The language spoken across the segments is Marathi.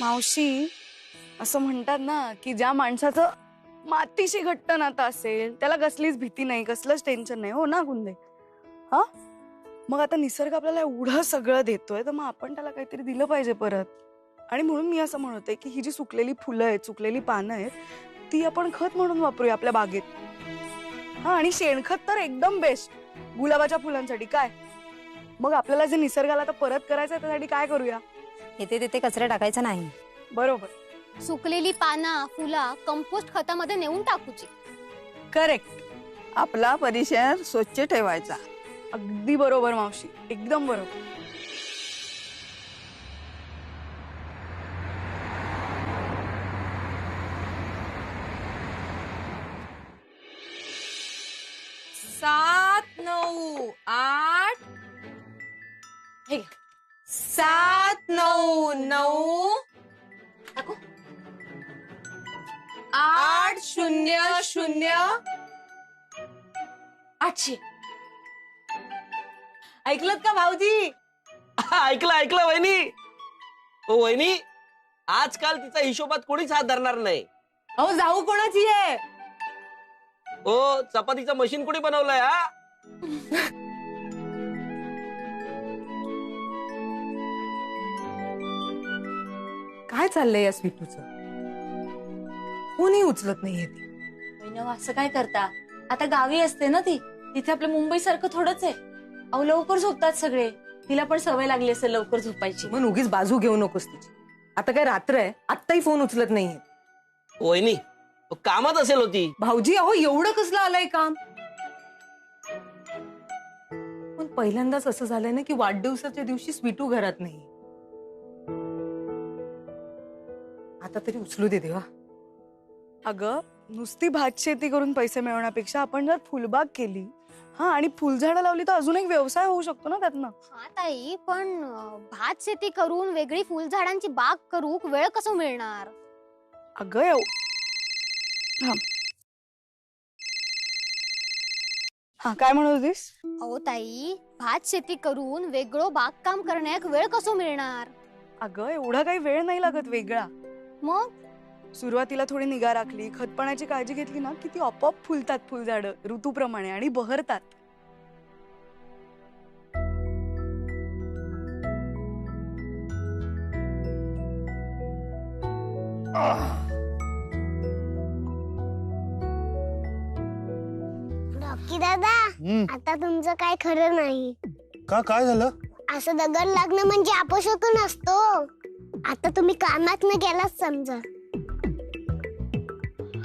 मावशी, असं म्हणतात ना की ज्या माणसाचं मातीशी घट्ट नातं असेल त्याला कसलीच भीती नाही, कसलंच टेन्शन नाही, हो ना गुंदे? हा, मग आता निसर्ग आपल्याला एवढं सगळं देतोय तर मग आपण त्याला काहीतरी दिलं पाहिजे परत. आणि म्हणून मी असं म्हणते की ही जी सुकलेली फुलं आहेत, सुकलेली पानं आहेत, ती आपण खत म्हणून वापरूया आपल्या बागेत. हा, आणि शेणखत तर एकदम बेस्ट गुलाबाच्या फुलांसाठी. काय मग आपल्याला जे निसर्गाला तर परत करायचं त्यासाठी काय करूया? इथे तिथे कचरा टाकायचा नाही. बरोबर. सुकलेली पाना फुला कंपोस्ट खतामध्ये नेऊन टाकूची. करेक्ट. आपला परिसर स्वच्छ ठेवायचा. अगदी बरोबर मावशी, एकदम बरोबर. सात नऊ आठ, हे घे. 799 800 800. ऐकलत का भाऊजी? ऐकलं ऐकलं वहिनी. हो वहिनी, आजकाल तिचा हिशोबात कोणीच हात धरणार नाही. अहो जाऊ कोणाची आहे? हो, चपातीचं मशीन कोणी बनवलंय? हा, काय चाललंय या स्वीटूचं? कोणी उचलत नाहीये ती. असं काय करता? आता गावी असते ना ती, तिथे आपल्या मुंबई सारखं थोडंच आहे. अहो लवकर झोपतात सगळे, तिला पण सवय लागली असेल लवकर झोपायची. मग उगीच बाजू घेऊ नकोस तिची. आता काय रात्र आहे, आत्ताही फोन उचलत नाहीये. वहिनी कामात असेल होती. भाऊजी अहो एवढं कसलं आलंय काम? पण पहिल्यांदाच असं झालंय ना की वाढदिवसाच्या दिवशी स्वीटू घरात नाही. आता तरी उचलू दे देवा. अगं, नुसती भात शेती करून पैसे मिळवण्यापेक्षा आपण जर फुलबाग केली, हा, आणि फुलझाडं लावली तर अजून एक व्यवसाय होऊ शकतो ना त्यातनं. हा ताई, पण भात शेती करून वेगळी फुलझाडांची बाग करूक वेळ कसं मिळणार? अगं हा, हा, काय म्हणत होतीस? अहो ताई, भात शेती करून वेगळं बागकाम करण्याक वेळ कसं मिळणार? अगं, एवढा काही वेळ नाही लागत वेगळा. मग सुरुवातीला थोडी निगा राखली, खतपाण्याची काळजी घेतली ना की ती आपोआप फुलतात फुलझाडं ऋतूप्रमाणे आणि बहरतात. रॉकी दादा, आता तुमचं काय खरं नाही. का, काय झालं? असं दगड लागणं म्हणजे अपशकुन नसतो. आता तुम्ही कामात न गेलाच समजा.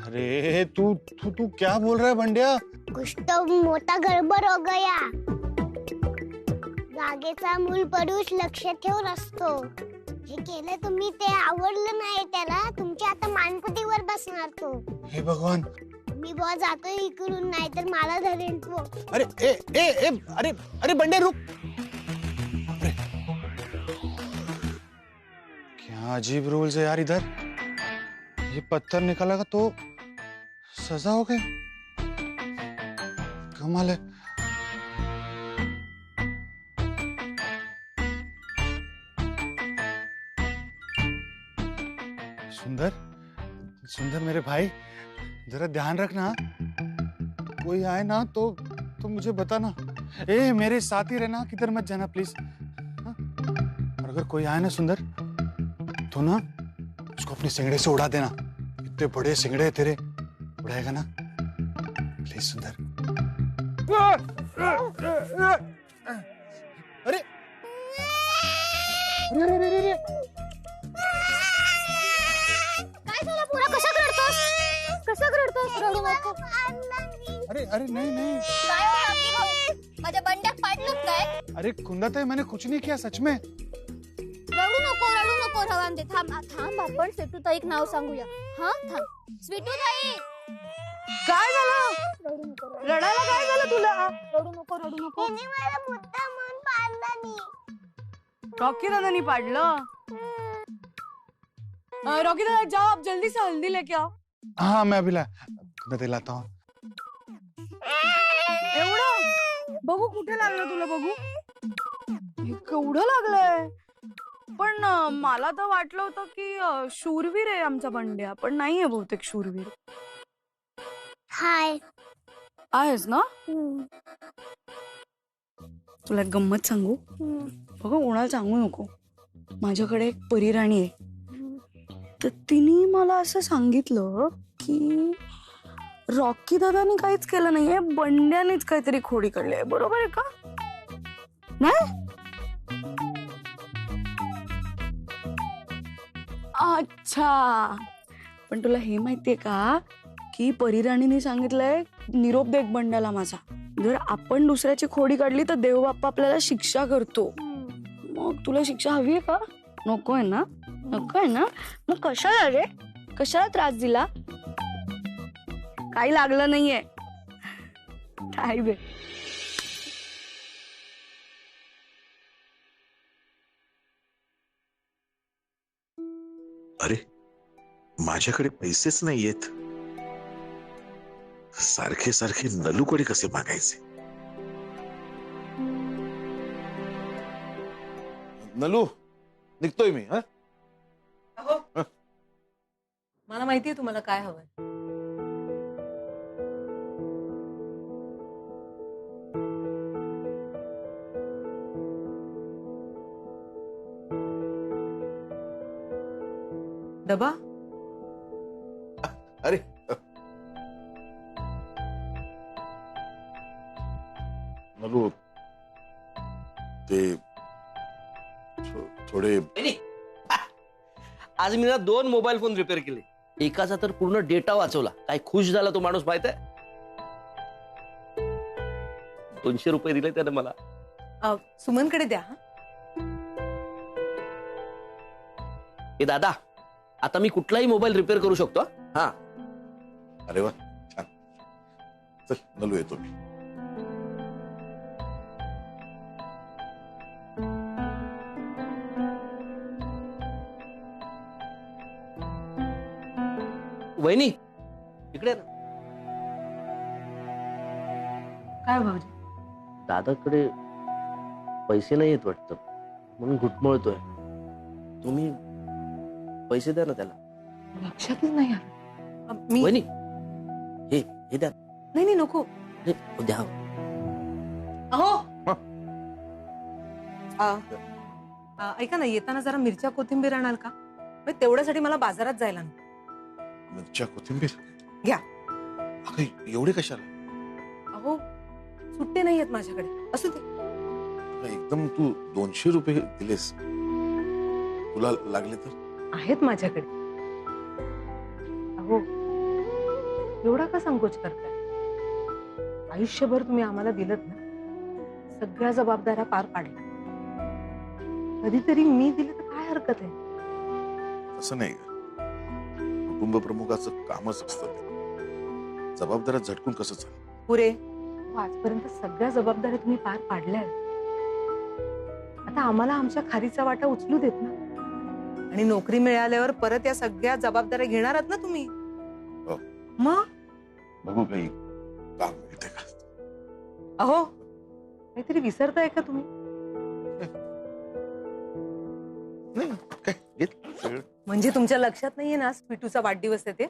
अरे तू तू तू क्या बोल रहा है बंड्या? कुछ तो मोठा गडबड हो गया. जागेचा मूल पडूस लक्ष ठेवून असतो. हे केलं तुम्ही, ते आवडलं नाही त्याला. तुमच्या आता मानपतीवर बसणार तो. हे भगवान. मी बॉ जातोय इकडून, नाही तर मला धरेल तो. अरे ए ए ए अरे अरे बंड्या रुक. अरे क्या अजीब रूल्स है यार इधर. ये पत्थर निकालेगा तो सजा हो गई. कमाल है. सुंदर, सुंदर मेरे भाई, जरा ध्यान रखना. कोई आए ना तो मुझे बताना. ए मेरे साथ ही रहना, किधर मत जाना प्लीज. और अगर कोई आए ना सुंदर, तो ना उसको अपने सिंगड़े से उड़ा देना. इतने बड़े सिंगड़े तेरे, उड़ाएगा ना प्लीज सुंदर. अरे अरे अरे अरे अरे काय झालं? पुरा कशा रडतोस? कशा रडतोस? रडू नको. अरे अरे नहीं नहीं. काय हो रॉकी भाऊ? माझ्या बंड्याक पाडलं काय? अरे कुंदाताई, मैंने कुछ नहीं किया सच में. रडू नको, रडू नको. रवान दे. थांब थांब, आपण स्वीटू ताईक नाव सांगूया. हा थांब. स्वीटू ताई, काय झालं? रडू नको. रडायला काय झालं तुला? रडू नको, रडू नको. त्याने मला मुद्दा म्हणून पाडला नाही. रॉकी दादानी पाडलं. रॉकी दादा, जाओ आप जल्दी से हल्दी लेके आओ. हाँ मैं अभी लाता हूँ. एवढं बघू, कुठे लागलं तुला? बघू, हे केवढं लागलंय. पण मला तर वाटलं होतं की शूरवीर आहे आमचा बंड्या, पण नाहीये बहुतेक शूरवीर. हाय. आहेस ना? तुला एक गंमत सांगू? बघा कोणाला सांगू नको. माझ्याकडे एक परीराणी आहे, तर तिने मला असं सांगितलं की रॉकी दादानी काहीच केलं नाहीये, बंड्यानेच काहीतरी खोडी काढली आहे. बरोबर आहे का? नाही? अच्छा, पण तुला हे माहितीये का की परीराणीने सांगितलंय निरोप दे बंड्याला माझा. जर आपण दुसऱ्याची खोडी काढली तर देव बाप्पा आपल्याला शिक्षा करतो. मग तुला शिक्षा हवी आहे का? नको आहे ना? नको आहे ना? मग कशाला रे? कशाला त्रास दिला? काही लागलं नाहीये. काय बे? अरे माझ्याकडे पैसेच नाहीयेत. सारखे सारखे नलूकडे कसे मागायचे? नलू, निघतोय मी. हा मला माहितीये तुम्हाला काय हवंय. डबा. अरे नलू, ते थोडे वहिनी, आज मी ना 2 मोबाईल फोन रिपेअर केले. एकाचा तर पूर्ण डेटा वाचवला. काय खुश झाला तो माणूस माहित आहे. 200 रुपये दिले त्याने मला. सुमनकडे द्या. हे दादा, आता मी कुठलाही मोबाईल रिपेअर करू शकतो. हा, अरे वा, छान. चल नलू, येतो मी. वहिनी इकडे आहे ना. काय भाऊजी? दादाकडे पैसे नाही येत वाटतं, म्हणून घुटमळतोय. तुम्ही पैसे द्या ना त्याला. लक्षातच नाही आलं. मी वहिनी, हे द्या. नाही नाही नको. हे द्या. अहो ऐका ना, येताना जरा मिरच्या कोथिंबीर आणाल का? म्हणजे तेवढ्यासाठी मला बाजारात जायला नाही. मिरच्या कोथिंबीर घ्या. अगं, एवढे कशाला? अहो सुट्टे नाही आहेत माझ्याकडे. असू दे. एकदम तू 200 रुपये दिलेस. तुला लागले तर आहेत माझ्याकडे. अहो एवढा का संकोच करताय? आयुष्यभर तुम्ही आम्हाला दिलत ना, सगळ्या जबाबदाऱ्या पार पाडल्या. कधीतरी मी दिले तर काय हरकत आहे? असं नाही ग. कुटुंब प्रमुखाचं कामच असतं ते. जबाबदाऱ्या झटकून कसं चालेल? पुरे आजपर्यंत सगळ्या जबाबदाऱ्या तुम्ही पार पाडल्या. आता आम्हाला आमच्या खारीचा वाटा उचलू देत ना. आणि नोकरी मिळाल्यावर परत या सगळ्या जबाबदाऱ्या घेणार आहात ना तुम्ही. हो. मग बघू काही काम मिळते का. अहो काहीतरी विसरताय का तुम्ही? नाही काय घेत सगळं. म्हणजे तुमच्या लक्षात नाहीये ना स्वीटूचा वाढदिवस आहे ते?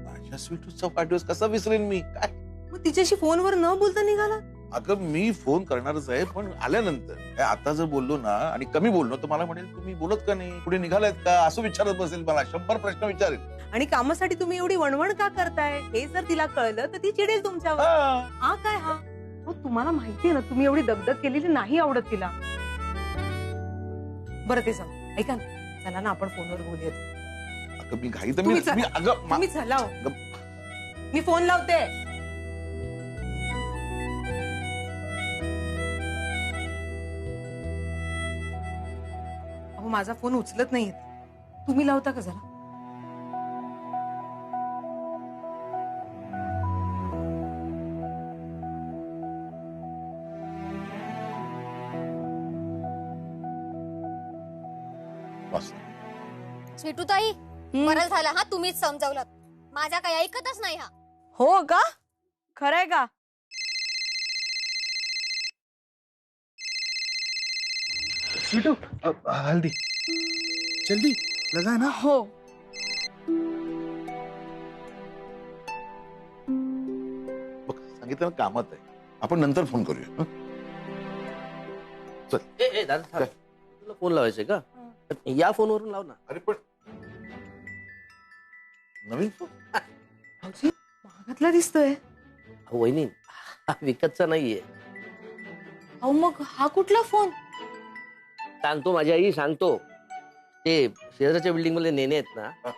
माझ्या स्वीटूचा वाढदिवस कसा विसरेन मी? काय मग तिच्याशी फोनवर न बोलता निघाला? अगं मी फोन करणारच आहे, पण आल्यानंतर. काय आता जर बोललो ना आणि कमी बोललो तर मला म्हणेल तुम्ही बोलत का नाही, पुढे निघालायत का, असं विचारत बसेल. मला 100 प्रश्न विचारेल. आणि कामासाठी तुम्ही एवढी वणवण का करताय हे जर तिला कळलं तर ती चिडेल तुमच्यावर. हा काय हा? हो तुम्हाला माहितीये ना तुम्ही एवढी दगदग केलेली नाही आवडत तिला. बरं ते सांग. ऐका ना, चला ना आपण फोनवर बोलूयात. अगं मी घाई तर तुम्ही चला. अगं तुम्ही चला हो. मी फोन लावते. अहो माझा फोन उचलत नाहीये. तुम्ही लावता का जरा? स्वीटूताई, बरं झालं हा तुम्हीच समजावलं. माझा काही ऐकतच नाही हा. हो का? खरंय का? स्वीटू हल्दी जल्दी लगा है ना? हो. बघ सांगितलं ना, कामात आहे. आपण नंतर फोन करूया हं? दादा थांब. तुला फोन लावायचे का? या फोनवरून लाव ना. अरे पण नवीन फोन भाऊजी महागातला दिसतोय. वहिनी हा विकतचा नाहीये. अहो मग हा कुठला फोन? सांगतो माझी आई, सांगतो. ते शेजारच्या बिल्डिंग मध्ये नेने आहेत ना,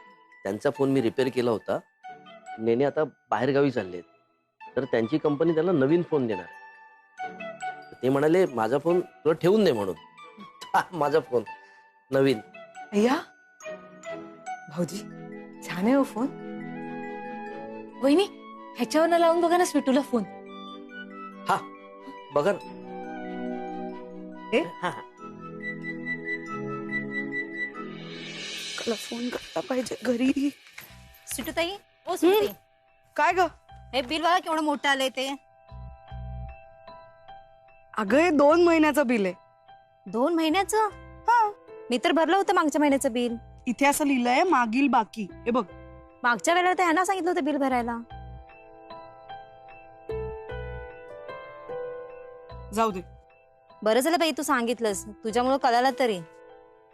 त्यांचा फोन मी रिपेअर केला होता. नेने आता बाहेर गावी चाललेत, तर त्यांची कंपनी त्यांना नवीन फोन देणार. ते म्हणाले माझा फोन तुला ठेवून दे म्हणून. माझा फोन नवीन. अय्या भाऊजी छान आहे हो फोन. वहिनी ह्याच्यावर लावून बघा ना स्वीटूला फोन. हा बघा ना. हे? हा. मला फोन करता पाहिजे घरी. सुटूताई ओ सुटूताई, काय ग? हे बिल बघा केवढं मोठं आलंय ते. अगं हे 2 महिन्याचं बिल आहे. 2 महिन्याचं? हा, मी तर भरलं होतं मागच्या महिन्याचं बिल. इथे असं लिहिलंय मागील बाकी. हे बघ. मागच्या वेळेला तर ह्यांना सांगितलं होतं बिल भरायला. जाऊ दे. बरं झालं बाई तू सांगितलंस, तुझ्यामुळे कळालं तरी.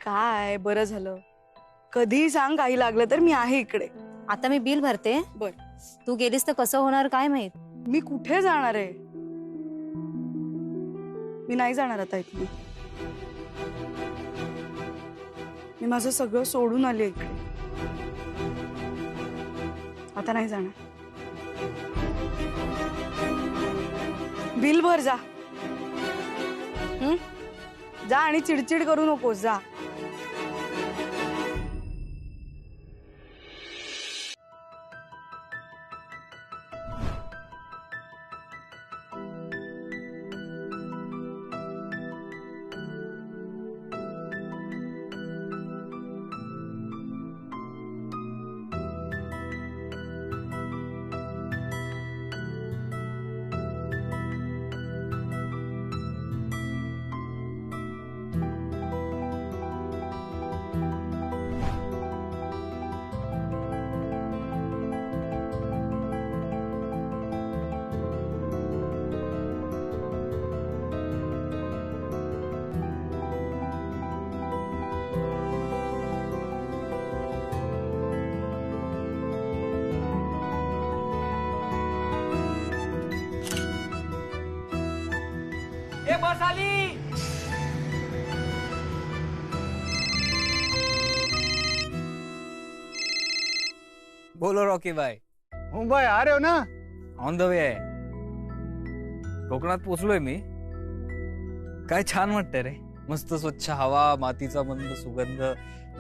काय बरं झालं. कधीही सांग, काही लागलं तर मी आहे इकडे. आता मी बिल भरते. बर. तू गेलीस तर कसं होणार काय माहित. मी कुठे जाणार आहे? मी नाही जाणार आता इथून. मी माझं सगळं सोडून आले इकडे. आता नाही जाणार. बिल भर जा. जा आणि चिडचिड करू नकोस. जा. बस आली. बोलो रॉकी भाई. मुंबई आ रहे हो ना? ऑन द वे आहे. कोकणात पोचलोय मी. काय छान वाटतंय रे. मस्त स्वच्छ हवा, मातीचा मंद सुगंध,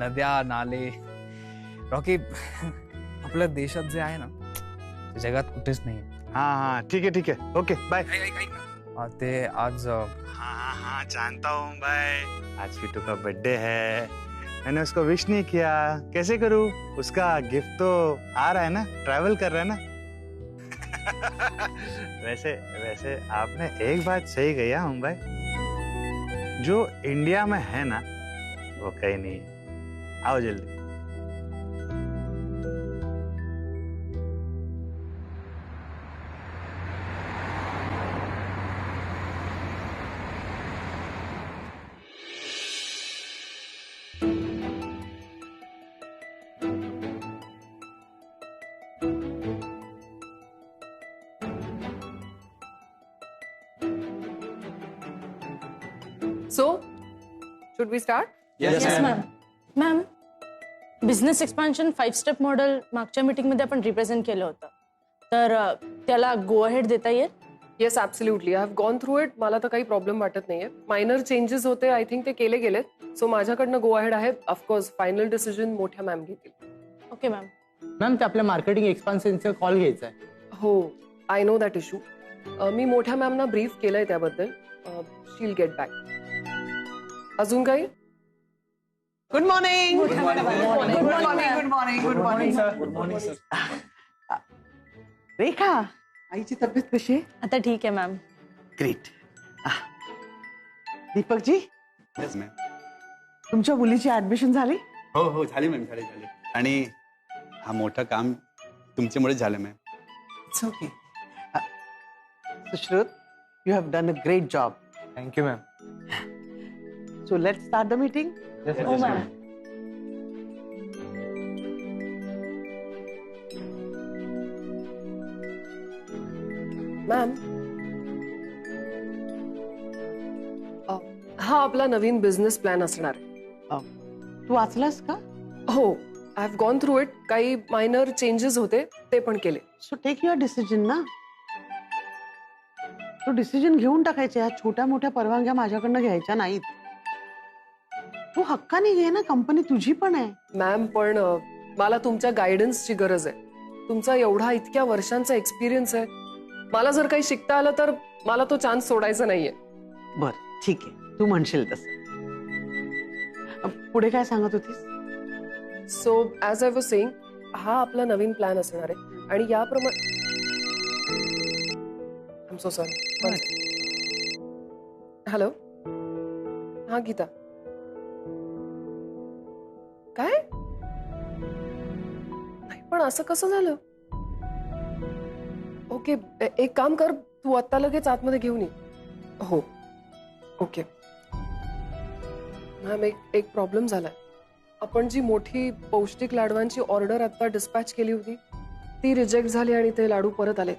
नद्या, नाले. रॉकी आपल्या देशात जे आहे ना ते जगात कुठेच नाही. हाँ हाँ ठीक है ओके बाय. ते आज हाँ जानता हूँ भाई. आज स्वीटू का बर्थडे है. मैंने उसको विश नहीं किया. कैसे करूँ? उसका गिफ्ट तो आ रहा है ना, ट्रैवल कर रहा है ना. वैसे आपने एक बात सही कही है भाई. जो इंडिया में है ना वो कहीं नहीं है. आओ जल्दी. So, should we start? Yes, ma'am. Ma'am business expansion 5 step model मागच्या मीटिंग मध्ये आपण रिप्रेझेंट केलं होतं, तर त्याला गो अहेड देता येईल? Yes absolutely. I have gone through it. मला तर काही प्रॉब्लेम वाटत नाहीये. मायनर चेंजेस होते, आय थिंक ते केले गेलेत. सो माझ्याकडनं गो अहेड आहे. ऑफकोर्स फायनल डिसिजन मोठ्या मॅम घेतील. Okay ma'am. मॅम ते आपल्या मार्केटिंग एक्सपान्शनचा कॉल घ्यायचा आहे. हो, आय नो दॅट इश्यू. मी मोठ्या मॅमना ब्रीफ केलंय त्याबद्दल. शी विल गेट बॅक. अजून काही? Good morning. Good morning. Good morning sir. रेखा, आईची तब्येत कशी आहे? आता ठीक आहे ma'am. Great. Deepak ji. Yes ma'am. तुमच्या मुलीची ऍडमिशन झाली? हो हो झाली मॅम, झाली झाली. आणि हा मोठं काम तुमच्यामुळे झालं ma'am. It's okay. Sushrut, you have done a great job. Thank you ma'am. So let's start the meeting. हो मॅम. मॅम, हा आपला नवीन बिझनेस प्लॅन असणार आहे. तू वाचलास का? हो, I have gone through it. काही मायनर चेंजेस होते ते पण केले. सो टेक युअर डिसिजन ना. तो डिसिजन घेऊन टाकायचे. ह्या छोट्या मोठ्या परवानग्या माझ्याकडनं घ्यायच्या नाहीत. तू हक्काने घे ना, कंपनी तुझी पण आहे. मॅम, पण मला तुमच्या गायडन्सची गरज आहे. तुमचा एवढा इतक्या वर्षांचा एक्सपिरियन्स आहे. मला जर काही शिकता आलं तर मला तो चान्स सोडायचा नाहीये. बर, ठीक आहे, तू म्हणशील तसं. पुढे काय सांगत होतीस? So as I was saying, हा आपला नवीन प्लॅन असणार आहे आणि याप्रमाणे I am so sorry. Hello, हा गीता. काय? नाही, पण असं कसं झालं? ओके, एक काम कर, तू आत्ता लगेच आतमध्ये घेऊन ये. हो, ओके. मॅम, एक प्रॉब्लेम झालाय. आपण जी मोठी पौष्टिक लाडवांची ऑर्डर आता डिस्पॅच केली होती ती रिजेक्ट झाली आणि ते लाडू परत आले.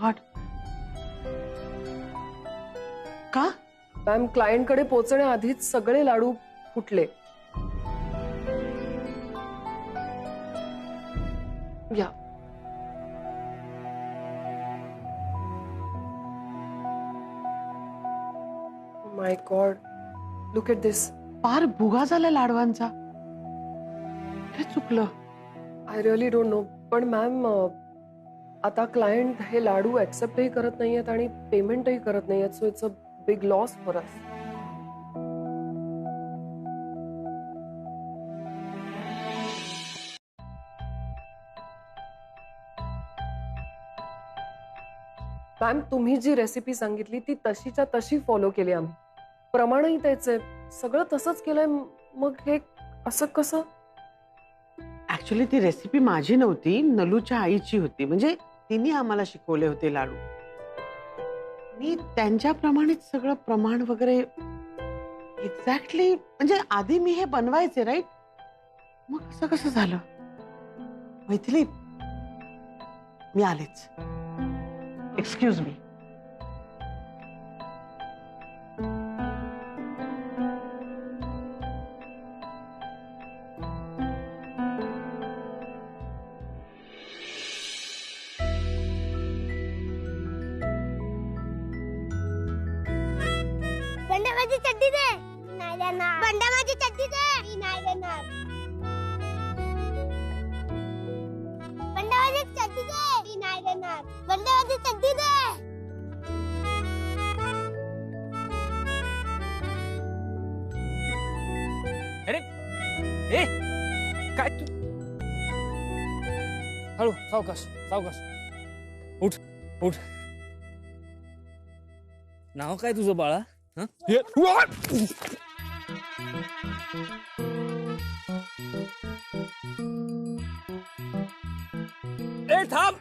गॉड. का? मॅम, क्लायंटकडे पोहोचण्याआधीच सगळे लाडू फुटले. या माय गॉड, लुक एट दिस. फार भुगा झाला लाडवांचा. हे चुकलं. I really don't know. पण मॅम, आता क्लायंट हे लाडू ऍक्सेप्टही करत नाहीयेत आणि पेमेंटही करत नाहीयेत. So it's a big loss for us. Ma'am, तुम्ही जी रेसिपी सांगितली ती तशीच्या तशी फॉलो केली आम्ही. प्रमाणही तेच आहे, सगळं तसंच केलंय. मग हे असं कसं? ऍक्च्युली ती रेसिपी माझी नव्हती, नलूच्या आईची होती. म्हणजे तिने आम्हाला शिकवले होते लाडू. मी त्यांच्याप्रमाणेच सगळं प्रमाण वगैरे एक्झॅक्टली. म्हणजे आधी मी हे बनवायचे, राईट? मग असं कसं झालं? मैथिली, मी आलेच. Excuse me. बंड्या माझी चड्डी दे. नाही देणार. बंड्या माझी चड्डी दे. मी नाही देणार. बंड्या माझी चड्डी दे. मी नाही देणार. बंड्या माझी चड्डी दे. अरे ए काय तू? हळू, सावकाश सावकाश. उठ उठ. नाव काय तुझं बाळा? हं? ए थांब.